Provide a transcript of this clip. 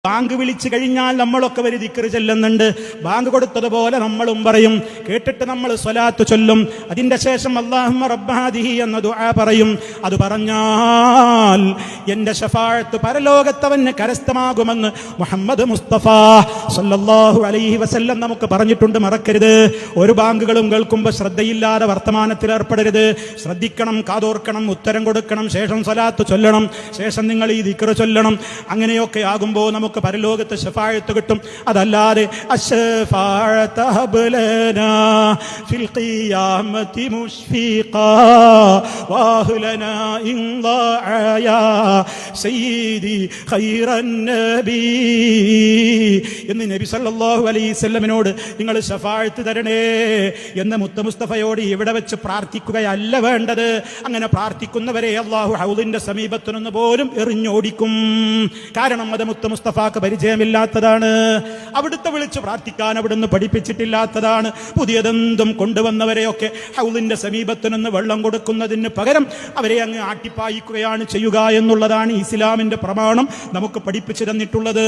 Bank വിളിച്ചു കഴിഞ്ഞാൽ നമ്മളൊക്കെ ഒരു ദിക്ർ ചൊല്ലുന്നുണ്ട്. ബാങ്ക് കൊടുത്തതുപോലെ നമ്മളും പറയും. കേട്ടിട്ട് നമ്മൾ സ്വലാത്ത് ചൊല്ലും. അതിന്റെ ശേഷം അല്ലാഹുമ്മ റബ്ബ ഹാദിഹി എന്ന ദുആ പറയും. അത് പറഞ്ഞാൽ എന്റെ ശഫാഅത്ത് പരലോകത്തവന് കരസ്ഥമാകുമെന്ന് മുഹമ്മദ് മുസ്തഫ സല്ലല്ലാഹു അലൈഹി വസല്ലം നമുക്ക് പറഞ്ഞിട്ടുണ്ട്. മറക്കരുത്. ഒരു ബാങ്കുകളും കേൾക്കുമ്പോൾ ശ്രദ്ധയില്ലാതെ വർത്തമാനത്തിൽ ഏർപ്പെടരുത്. ശ്രദ്ധിക്കണം, കാതോർക്കണം, ഉത്തരം കൊടുക്കണം, ശേഷം സ്വലാത്ത് ചൊല്ലണം, ശേഷം നിങ്ങൾ ഈ ദിക്ർ ചൊല്ലണം. അങ്ങനെയൊക്കെ ആകുമ്പോൾ നമുക്ക് പരലോകത്ത് ശഫാഅത്ത് കിട്ടും. അതല്ലാതെ അശ്ശഫാഅത ഹബ്ലനാ ഫിൽ ഖിയാമത്തി മുശ്ഫീഖാ വഹ്ലനാ ഇൻ ളാഅയാ സയ്യിദി ഖൈറൻ നബി എന്ന് നബി സല്ലല്ലാഹു അലൈഹി വസല്ലമിനോട് നിങ്ങൾ ശഫാഅത്ത് തരണേ എന്ന് മുത്ത മുസ്തഫയോട് ഇവിടെ വെച്ച് പ്രാർത്ഥിക്കുകയല്ല വേണ്ടത്. അങ്ങനെ പ്രാർത്ഥിക്കുന്നവരെ അല്ലാഹു ഹൗദിന്റെ സമീപത്തുനിന്ന് പോലും എറിഞ്ഞോടിക്കും. കാരണം അത് മുത്ത മുസ്തഫാക്ക് പരിചയമില്ലാത്തതാണ്. അവിടുത്തെ വിളിച്ച് പ്രാർത്ഥിക്കാൻ അവിടുന്ന് പഠിപ്പിച്ചിട്ടില്ലാത്തതാണ്. പുതിയതെന്തും കൊണ്ടുവന്നവരെയൊക്കെ ഹൗദിന്റെ സമീപത്ത് നിന്ന് വെള്ളം കൊടുക്കുന്നതിന് പകരം അവരെ അങ്ങ് ആട്ടിപ്പായിക്കുകയാണ് ചെയ്യുക എന്നുള്ളതാണ് ഇസ്ലാമിന്റെ പ്രമാണം നമുക്ക് പഠിപ്പിച്ചു തന്നിട്ടുള്ളത്.